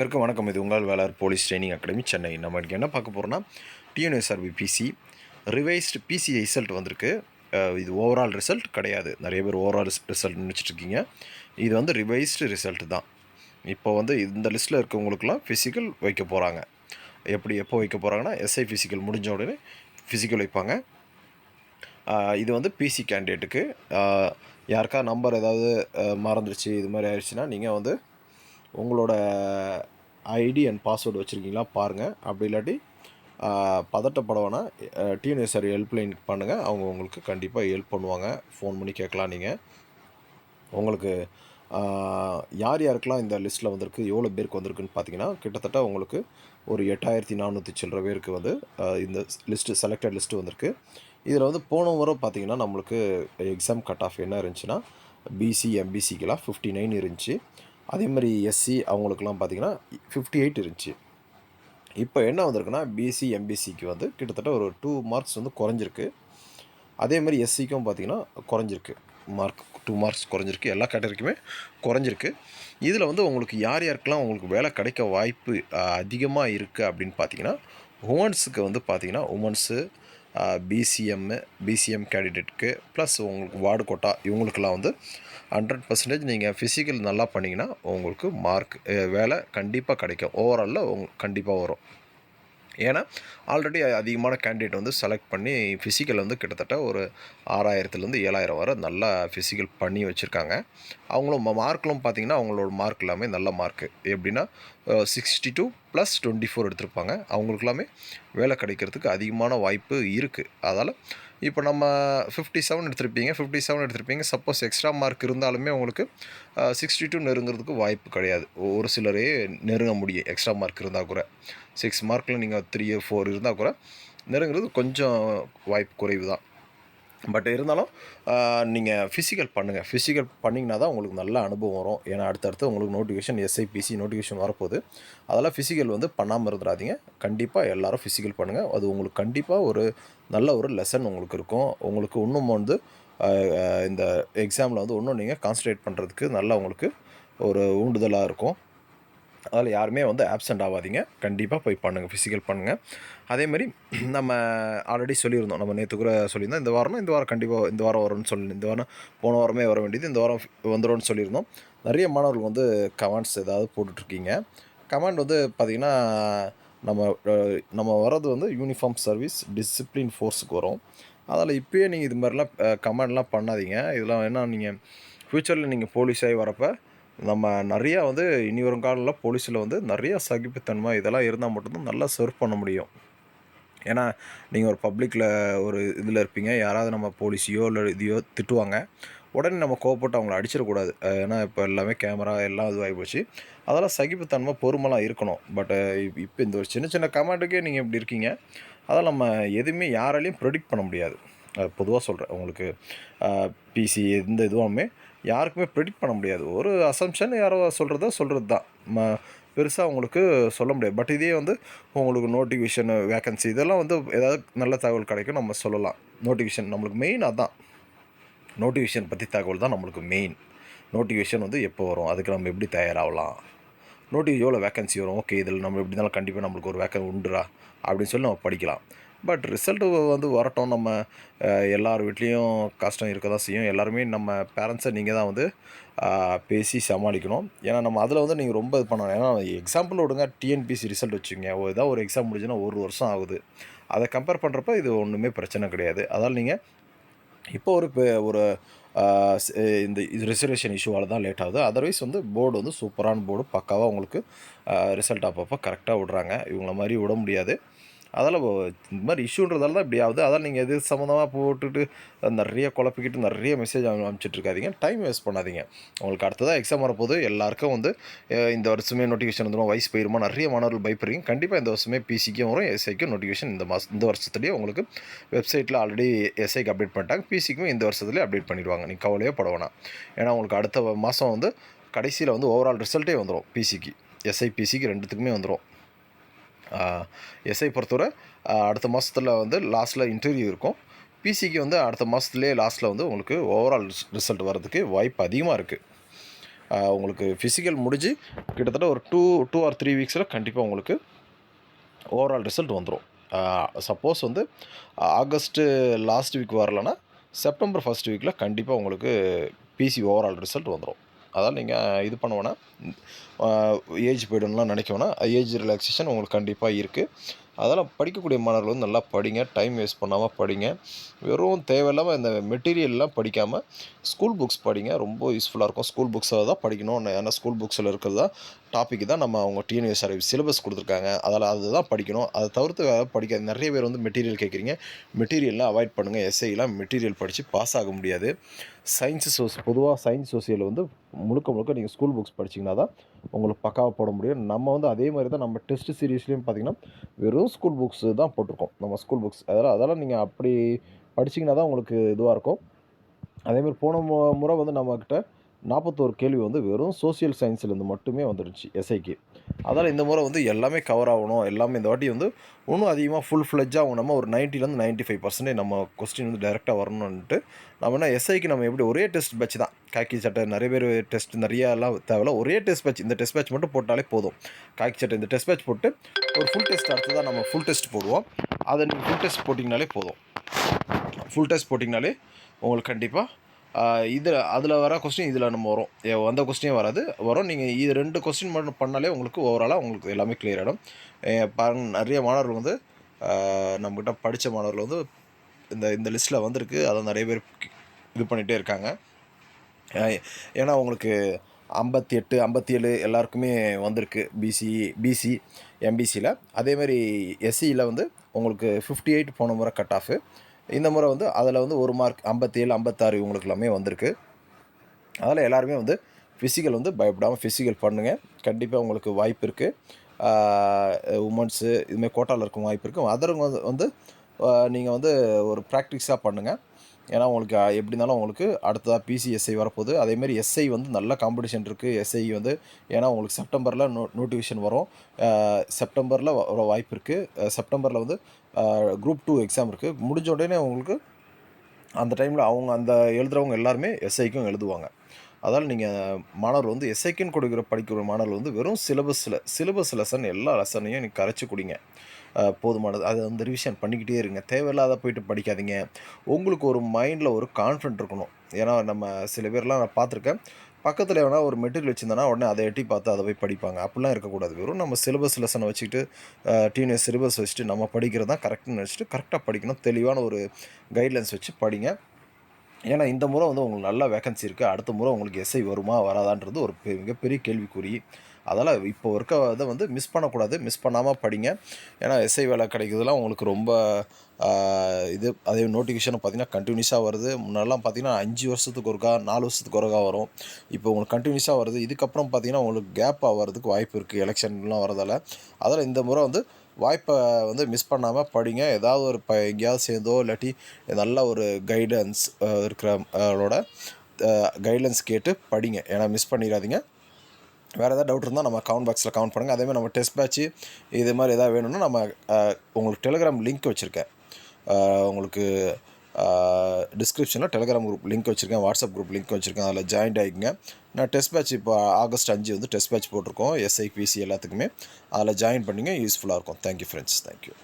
அனைவருக்கும் வணக்கம். இது உங்கள் Velar police training academy Chennai. நம்ம இன்றைக்கி என்ன பார்க்க போகிறோம்னா, TNSRB PC revised PC result வந்திருக்கு. இது ஓவரால் ரிசல்ட் கிடையாது. நிறைய பேர் ஓவரால் ரிசல்ட் நினச்சிட்ருக்கீங்க. இது வந்து ரிவைஸ்டு ரிசல்ட் தான். இப்போ வந்து இந்த லிஸ்ட்டில் இருக்கவங்களுக்குலாம் ஃபிசிக்கல் வைக்க போகிறாங்க. எப்போ வைக்க போகிறாங்கன்னா, எஸ்ஐ ஃபிசிக்கல் முடிஞ்ச உடனே ஃபிசிக்கல் வைப்பாங்க. இது வந்து பிசி கேண்டிடேட்டுக்கு. யாருக்கா நம்பர் ஏதாவது மறந்துடுச்சு, இது மாதிரி ஆயிடுச்சுன்னா நீங்கள் வந்து உங்களோட ஐடி அண்ட் பாஸ்வேர்டு வச்சுருக்கீங்களா பாருங்கள். அப்படி இல்லாட்டி பதட்டப்பட வேணாம். டிஎன்எஸ்ஆர் ஹெல்ப்லைனுக்கு பண்ணுங்கள். அவங்க உங்களுக்கு கண்டிப்பாக ஹெல்ப் பண்ணுவாங்க. ஃபோன் பண்ணி கேட்கலாம். நீங்கள் உங்களுக்கு யார் யாருக்கெல்லாம் இந்த லிஸ்ட்டில் வந்திருக்கு, எவ்வளோ பேருக்கு வந்திருக்குன்னு பார்த்தீங்கன்னா, கிட்டத்தட்ட உங்களுக்கு ஒரு 8400 சில்லற பேருக்கு வந்து இந்த லிஸ்ட்டு செலக்டட் லிஸ்ட்டு வந்திருக்கு. இதில் வந்து போன முறை பார்த்தீங்கன்னா, நம்மளுக்கு எக்ஸாம் கட் ஆஃப் என்ன இருந்துச்சுன்னா, பிசி எம்பிசிக்கெலாம் 59 இருந்துச்சு. அதே மாதிரி எஸ்சி அவங்களுக்குலாம் பார்த்திங்கன்னா 58 இருந்துச்சு. இப்போ என்ன வந்திருக்குன்னா, பிசி எம்பிசிக்கு வந்து கிட்டத்தட்ட ஒரு 2 மார்க்ஸ் வந்து குறைஞ்சிருக்கு. அதே மாதிரி எஸ்சிக்கும் பார்த்திங்கன்னா குறைஞ்சிருக்கு. 2 மார்க்ஸ் குறைஞ்சிருக்கு. எல்லா கேட்டகரிக்குமே குறைஞ்சிருக்கு. இதில் வந்து உங்களுக்கு யார் யாருக்கெல்லாம் உங்களுக்கு வேலை கிடைக்க வாய்ப்பு அதிகமாக இருக்குது அப்படின்னு பார்த்தீங்கன்னா, உமன்ஸுக்கு வந்து பார்த்திங்கன்னா, உமன்ஸு பிசிஎம் கேண்டிடேட்டுக்கு ப்ளஸ் உங்களுக்கு வார்டு கோட்டா இவங்களுக்கெல்லாம் வந்து 100% நீங்கள் ஃபிசிக்கல் நல்லா பண்ணிங்கன்னா உங்களுக்கு மார்க் வேலை கண்டிப்பாக கிடைக்கும். ஓவராலில் கண்டிப்பாக வரும். ஏன்னா ஆல்ரெடி அதிகமான கேண்டிடேட் வந்து செலக்ட் பண்ணி ஃபிசிக்கல் வந்து கிட்டத்தட்ட ஒரு 6000லேருந்து 7000 வரை நல்லா ஃபிசிக்கல் பண்ணி வச்சுருக்காங்க. அவங்களும் மார்க்லாம் பார்த்திங்கன்னா, அவங்களோட மார்க் எல்லாமே நல்ல மார்க்கு. எப்படின்னா 62 + 24 எடுத்திருப்பாங்க. அவங்களுக்கெல்லாமே வேலை கிடைக்கிறதுக்கு அதிகமான வாய்ப்பு இருக்குது. அதால் இப்போ நம்ம 57 எடுத்திருப்பீங்க. சப்போஸ் எக்ஸ்ட்ரா மார்க் இருந்தாலுமே உங்களுக்கு 62 நெருங்கிறதுக்கு வாய்ப்பு கிடையாது. ஒரு சிலரே நெருங்க முடியும். எக்ஸ்ட்ரா மார்க் இருந்தால் கூட 6 மார்க்கில் நீங்கள் 3 4 இருந்தால் கூட நெருங்கிறது கொஞ்சம் வாய்ப்பு குறைவு தான். பட் இருந்தாலும் நீங்கள் ஃபிசிக்கல் பண்ணுங்கள். ஃபிசிக்கல் பண்ணிங்கன்னா தான் உங்களுக்கு நல்ல அனுபவம் வரும். ஏன்னா அடுத்தடுத்து உங்களுக்கு நோட்டிஃபிகேஷன் எஸ்ஐபிசி நோட்டிஃபிகேஷன் வரப்போகுது. அதெல்லாம் ஃபிசிக்கல் வந்து பண்ணாமல் இருந்துடாதீங்க. கண்டிப்பாக எல்லோரும் ஃபிசிக்கல் பண்ணுங்கள். அது உங்களுக்கு கண்டிப்பாக ஒரு நல்ல ஒரு லெசன் உங்களுக்கு இருக்கும். உங்களுக்கு இன்னும் வந்து இந்த எக்ஸாமில் வந்து இன்னும் நீங்கள் கான்சன்ட்ரேட் பண்ணுறதுக்கு நல்லா உங்களுக்கு ஒரு ஊண்டுதலாக இருக்கும். அதில் யாருமே வந்து ஆப்சண்ட் ஆகாதீங்க. கண்டிப்பாக போய் பண்ணுங்கள், ஃபிசிக்கல் பண்ணுங்கள். அதேமாதிரி நம்ம ஆல்ரெடி சொல்லியிருந்தோம். நம்ம நேற்று கூட சொல்லியிருந்தோம். இந்த வாரம் கண்டிப்பாக இந்த வாரம் வரும்னு இந்த வாரம் போன வாரமே வர வேண்டியது இந்த வாரம் வந்துடும்னு சொல்லியிருந்தோம். நிறைய மாணவர்கள் வந்து கமெண்ட்ஸ் ஏதாவது போட்டுட்ருக்கீங்க. கமெண்ட் வந்து பார்த்திங்கன்னா, நம்ம வர்றது வந்து யூனிஃபார்ம் சர்வீஸ் டிசிப்ளின் ஃபோர்ஸுக்கு வரும். அதில் இப்போயே நீங்கள் இது மாதிரிலாம் கமெண்ட்லாம் பண்ணாதீங்க. இதெல்லாம் ஏன்னா நீங்கள் ஃப்யூச்சரில் நீங்கள் போலீஸாகி வரப்போ நம்ம நிறையா வந்து இனி வரும் காலில் போலீஸில் வந்து நிறையா சகிப்புத்தன்மை இதெல்லாம் இருந்தால் மட்டும்தான் நல்லா சர்வ் பண்ண முடியும். ஏன்னா நீங்கள் ஒரு பப்ளிக்கில் ஒரு இதில் இருப்பீங்க. யாராவது நம்ம போலீஸையோ இல்லை இதையோ திட்டுவாங்க. உடனே நம்ம கோவப்பட்டு அவங்கள அடிச்சிடக்கூடாது. ஏன்னா இப்போ எல்லாமே கேமரா எல்லாம் இதுவாகி போச்சு. அதெல்லாம் சகிப்புத்தன்மை பொறுமைலாம் இருக்கணும். பட் இப்போ இந்த ஒரு சின்ன சின்ன கமெண்ட்டுக்கே நீங்கள் இப்படி இருக்கீங்க. அதெல்லாம் நம்ம எதுவுமே யாராலையும் ப்ரெடிக்ட் பண்ண முடியாது. பொதுவாக சொல்கிறேன் உங்களுக்கு. பிசி எந்த இதுவுமே யாருக்குமே ப்ரெடிக்ட் பண்ண முடியாது. ஒரு அசம்ஷன் யாரோ சொல்கிறது தான். பெருசாக உங்களுக்கு சொல்ல முடியாது. பட் இதே வந்து உங்களுக்கு நோட்டிஃபிகேஷன் வேக்கன்சி இதெல்லாம் வந்து ஏதாவது நல்ல தகவல் கிடைக்கும், நம்ம சொல்லலாம். நோட்டிஃபிகேஷன் நம்மளுக்கு மெயின் அதான். நோட்டிஃபிகேஷன் பற்றி தகவல் தான் நம்மளுக்கு மெயின். நோட்டிஃபிகேஷன் வந்து எப்போ வரும், அதுக்கு நம்ம எப்படி தயாராகலாம், எவ்வளோ வேக்கன்சி வரும், ஓகே இதில் நம்ம எப்படி இருந்தாலும் கண்டிப்பாக நம்மளுக்கு ஒரு வேக்கன் உண்டுரா அப்படின்னு சொல்லி நம்ம படிக்கலாம். பட் ரிசல்ட்டு வந்து வரட்டும். நம்ம எல்லார் வீட்லேயும் கஷ்டம் இருக்க தான் செய்யும். எல்லாருமே நம்ம பேரண்ட்ஸை நீங்கள் தான் வந்து பேசி சமாளிக்கணும். ஏன்னா நம்ம அதில் வந்து நீங்கள் ரொம்ப இது பண்ணணும். ஏன்னா எக்ஸாம்பிள் விடுங்க, டிஎன்பிசி ரிசல்ட் வச்சுக்கோங்க. ஏதாவது ஒரு எக்ஸாம் முடிஞ்சுன்னா 1 வருஷம் ஆகுது. அதை கம்பேர் பண்ணுறப்ப இது ஒன்றுமே பிரச்சனை கிடையாது. அதால் நீங்கள் இப்போ ஒரு இந்த ரிசர்வேஷன் இஷ்யூவால் தான் லேட் ஆகுது. அதர்வைஸ் வந்து போர்டு வந்து சூப்பரான போர்டு, பக்காவாக உங்களுக்கு ரிசல்ட் அப்பப்போ கரெக்டாக விட்றாங்க. இவங்கள மாதிரி விட முடியாது. அதால் இந்த மாதிரி இஷ்யூன்றதால தான் இப்படி ஆகுது. அதால் நீங்கள் எது சம்மந்தமாக போட்டுட்டு நிறைய குழப்பிக்கிட்டு நிறைய மெசேஜ் அனுப்பிச்சிட்ருக்காதீங்க. டைம் வேஸ்ட் பண்ணாதீங்க. உங்களுக்கு அடுத்ததாக எக்ஸாம் வரப்போது. எல்லாருக்கும் வந்து இந்த வருஷமே நோட்டிஃபிகேஷன் வந்துடும், வயசு போயிருமா, நிறைய மாணவர்கள் பயப்படுறீங்க. கண்டிப்பாக இந்த வருஷமே பிசிக்கும் வரும், எஸ்ஐக்கும் நோட்டிஃபிகேஷன் இந்த வருஷத்துலேயே உங்களுக்கு வெப்சைட்டில் ஆல்ரெடி எஸ்ஐக்கு அப்டேட் பண்ணிட்டாங்க. பிசிக்கும் இந்த வருஷத்துலேயே அப்டேட் பண்ணிடுவாங்க. நீங்கள் கவலையே பட வேணாம். ஏன்னா உங்களுக்கு அடுத்த மாதம் வந்து கடைசியில் வந்து ஓவரால் ரிசல்ட்டே வந்துடும். பிசிக்கு எஸ்ஐ பிசிக்கு ரெண்டுத்துக்குமே வந்துடும். எஸ்ஐ பொறுத்தவரை அடுத்த மாதத்தில் வந்து லாஸ்ட்டில் இன்டர்வியூ இருக்கும். பிசிக்கு வந்து அடுத்த மாதத்துலேயே லாஸ்ட்டில் வந்து உங்களுக்கு ஓவரால் ரிசல்ட் வர்றதுக்கு வாய்ப்பு அதிகமாக இருக்குது. உங்களுக்கு ஃபிசிக்கல் முடிஞ்சு கிட்டத்தட்ட ஒரு 2 ஆர் 3 வீக்ஸில் கண்டிப்பாக உங்களுக்கு ஓவரால் ரிசல்ட் வந்துடும். சப்போஸ் வந்து ஆகஸ்ட்டு லாஸ்ட் வீக் வரலன்னா செப்டம்பர் ஃபர்ஸ்ட் வீக்கில் கண்டிப்பாக உங்களுக்கு பிசி ஓவரால் ரிசல்ட் வந்துடும். அதான் நீங்கள் இது பண்ண வேணாம், ஏஜ் போய்டும்லாம் நினைக்க வேணாம். ஏஜ் ரிலாக்ஸேஷன் உங்களுக்கு கண்டிப்பாக இருக்குது. அதெல்லாம் படிக்கக்கூடிய மாணவர்கள் வந்து நல்லா படிங்க, டைம் வேஸ்ட் பண்ணாமல் படிங்க. வெறும் தேவையில்லாமல் இந்த மெட்டீரியல்லாம் படிக்காமல் ஸ்கூல் புக்ஸ் படிங்க, ரொம்ப யூஸ்ஃபுல்லாக இருக்கும். ஸ்கூல் புக்ஸை தான் படிக்கணும். ஏன்னா ஸ்கூல் புக்ஸில் இருக்கிறது தான் டாபிக் தான் நம்ம அவங்க டிஎன்யூஎஸ்ஆர்பி சிலபஸ் கொடுத்துருக்காங்க, அதில் அதுதான் படிக்கணும். அதை தவிர்த்து வேறு படிக்காது. நிறைய பேர் வந்து மெட்டீரியல் கேட்குறீங்க, மெட்டீரியல்லாம் அவாய்ட் பண்ணுங்கள். எஸ்ஐலாம் மெட்டீரியல் படித்து பாஸ் ஆக முடியாது. பொதுவாக சயின்ஸ் சோசியல் வந்து முழுக்க முழுக்க நீங்கள் ஸ்கூல் புக்ஸ் படிச்சிங்கன்னா தான் உங்களுக்கு பக்காவாக போட முடியும். நம்ம வந்து அதே மாதிரி தான் நம்ம டெஸ்ட் சீரீஸ்லேயும் பார்த்திங்கன்னா வெறும் ஸ்கூல் புக்ஸ் தான் போட்டிருக்கோம். நம்ம ஸ்கூல் புக்ஸ் அதெல்லாம் நீங்கள் அப்படி படிச்சிங்கன்னா தான் உங்களுக்கு இதுவாக இருக்கும். அதேமாதிரி போன முறை வந்து நம்மக்கிட்ட 41 கேள்வி வந்து வெறும் சோசியல் சயின்ஸ்லேருந்து மட்டுமே வந்துருச்சு எஸ்ஐக்கு. அதனால் இந்த முறை வந்து எல்லாமே கவர் ஆகணும். எல்லாமே இந்த வாட்டி வந்து இன்னும் அதிகமாக ஃபுல் ஃப்ளெட்ஜாக நம்ம ஒரு 90லேருந்து 95% நம்ம கொஸ்டின் வந்து டைரெக்டாக வரணுன்ட்டு நம்ம என்ன எஸ்ஐக்கு நம்ம எப்படி ஒரே டெஸ்ட் பேட்ச் தான். காக்கி சட்டை நிறைய பேர் டெஸ்ட் நிறையாலாம் தேவையில்ல. ஒரே டெஸ்ட் பேட்ச், இந்த டெஸ்ட் பேட்ச் மட்டும் போட்டாலே போதும். காக்கி சட்டை இந்த டெஸ்ட் பேட்ச் போட்டு ஒரு ஃபுல் டெஸ்ட் அடுத்து தான் நம்ம ஃபுல் டெஸ்ட் போடுவோம். அதை நீங்கள் ஃபுல் டெஸ்ட் போட்டிங்கனாலே போதும். ஃபுல் டெஸ்ட் போட்டிங்கனாலே உங்களுக்கு கண்டிப்பாக அதில் வர கொஸ்டின் இதில் நம்ம வரும். அந்த கொஸ்டினே வரும். நீங்கள் இது 2 கொஸ்டின் மட்டும் பண்ணாலே உங்களுக்கு ஓவராலாக உங்களுக்கு எல்லாமே கிளியர் ஆகிடும். பாருங்க, நிறைய மாணவர்கள் வந்து நம்மக்கிட்ட படித்த மாணவர்கள் வந்து இந்த லிஸ்ட்டில் வந்திருக்கு. அதை நிறைய பேர் இது பண்ணிகிட்டே இருக்காங்க. ஏன்னா உங்களுக்கு 58, 57 எல்லாருக்குமே வந்திருக்கு பிசி எம்பிசியில். அதேமாதிரி எஸ்சியில் வந்து உங்களுக்கு 58 போன முறை கட் ஆஃபு. இந்த முறை வந்து அதில் வந்து 1 மார்க் 57, 56 இவங்களுக்கு எல்லாமே வந்திருக்கு. அதில் எல்லாருமே வந்து ஃபிசிக்கல் வந்து பயப்படாமல் ஃபிசிக்கல் பண்ணுங்கள். கண்டிப்பாக உங்களுக்கு வாய்ப்பு இருக்குது. உமன்ஸு இதுமாதிரி கோட்டாவில் இருக்கும் வாய்ப்பு இருக்குது. அதர்வங்க வந்து நீங்கள் வந்து ஒரு ப்ராக்டிஸாக பண்ணுங்கள். ஏன்னா உங்களுக்கு எப்படி இருந்தாலும் உங்களுக்கு அடுத்ததாக பிசிஎஸ்ஐ வரப்போகுது. அதேமாதிரி எஸ்ஐ வந்து நல்ல காம்படிஷன் இருக்குது. எஸ்ஐ வந்து ஏன்னா உங்களுக்கு செப்டம்பரில் நோட்டிஃபிகேஷன் வரும். செப்டம்பரில் வர வாய்ப்பு இருக்குது. செப்டம்பரில் வந்து குரூப் 2 எக்ஸாம் இருக்குது. முடிஞ்ச உடனே உங்களுக்கு அந்த டைமில் அவங்க அந்த எழுதுகிறவங்க எல்லாருமே எஸ்ஐக்கும் எழுதுவாங்க. அதால் நீங்கள் மாணவர் வந்து எஸ்ஐக்குன்னு படிக்கிற மாணவர்கள் வந்து வெறும் சிலபஸ் லெசன் எல்லா லெசனையும் நீங்கள் கரைச்சி குடிங்க, போதுமானது. அதை வந்து ரிவிஷன் பண்ணிக்கிட்டே இருங்க. தேவையில்லாத போய்ட்டு படிக்காதீங்க. உங்களுக்கு ஒரு மைண்டில் ஒரு கான்ஃபிடென்ட் இருக்கணும். ஏன்னா நம்ம சில பேர்லாம் நான் பார்த்துருக்கேன், பக்கத்தில் எவனா ஒரு மெட்டீரியல் வச்சுருந்தானா உடனே அதை எட்டி பார்த்து அதை போய் படிப்பாங்க. அப்படிலாம் இருக்கக்கூடாது. வெறும் நம்ம சிலபஸ் லெசனை வச்சுக்கிட்டு டிஎன்எஸ் சிலபஸ் வச்சுட்டு நம்ம படிக்கிறது தான் கரெக்டுன்னு நினச்சிட்டு கரெக்டாக படிக்கணும். தெளிவான ஒரு கைட்லைன்ஸ் வச்சு படிங்க. ஏன்னா இந்த முறை வந்து உங்களுக்கு நல்ல வேக்கன்சி இருக்குது. அடுத்த முறை உங்களுக்கு எஸ்ஐ வருமா வராதான்றது ஒரு மிகப்பெரிய கேள்விக்குறி. அதனால் இப்போ இருக்க இதை வந்து மிஸ் பண்ணக்கூடாது. மிஸ் பண்ணாமல் படிங்க. ஏன்னா எஸ்ஐ வேலை கிடைக்கிறதுலாம் உங்களுக்கு ரொம்ப அதே நோட்டிஃபிகேஷனும் பார்த்திங்கன்னா கண்டினியூஸாக வருது. முன்னாடிலாம் பார்த்திங்கன்னா 5 வருஷத்துக்கு ஒருக்கா 4 வருஷத்துக்கு ஒருக்கா வரும். இப்போ உங்களுக்கு கண்டினியூஸாக வருது. இதுக்கப்புறம் பார்த்திங்கன்னா உங்களுக்கு கேப் ஆகிறதுக்கு வாய்ப்பு இருக்குது, எலெக்ஷன்லாம் வரதால். அதனால் இந்த முறை வந்து வாய்ப்பை வந்து மிஸ் பண்ணாமல் படிங்க. ஏதாவது ஒரு எங்கேயாவது சேர்ந்தோ இல்லாட்டி நல்ல ஒரு கைடன்ஸ் இருக்கிறவங்களோட கைட்லைன்ஸ் கேட்டு படிங்க. ஏன்னா மிஸ் பண்ணிடாதீங்க. வேறு ஏதாவது டவுட் இருந்தால் நம்ம கமெண்ட் பாக்ஸில் கமெண்ட் பண்ணுங்கள். அதேமாதிரி நம்ம டெஸ்ட் பேட்ச்சு இது மாதிரி எதாவது வேணும்னா நம்ம உங்களுக்கு டெலிகிராம் லிங்க் வச்சுருக்கேன். உங்களுக்கு டிஸ்கிரிப்ஷனில் டெலிகிராம் குரூப் லிங்க் வச்சுருக்கேன், வாட்ஸ்அப் குரூப் லிங்க் வச்சுருக்கேன். அதில் ஜாயின்ட் ஆகிக்குங்க. நான் டெஸ்ட் பேட்ச் இப்போ ஆகஸ்ட் 5 வந்து டெஸ்ட் பேட்ச் போட்டிருக்கோம், எஸ்ஐ பிசி எல்லாத்துக்குமே. அதில் ஜாயின் பண்ணிங்க, யூஸ்ஃபுல்லாக இருக்கும். Thank you friends, thank you.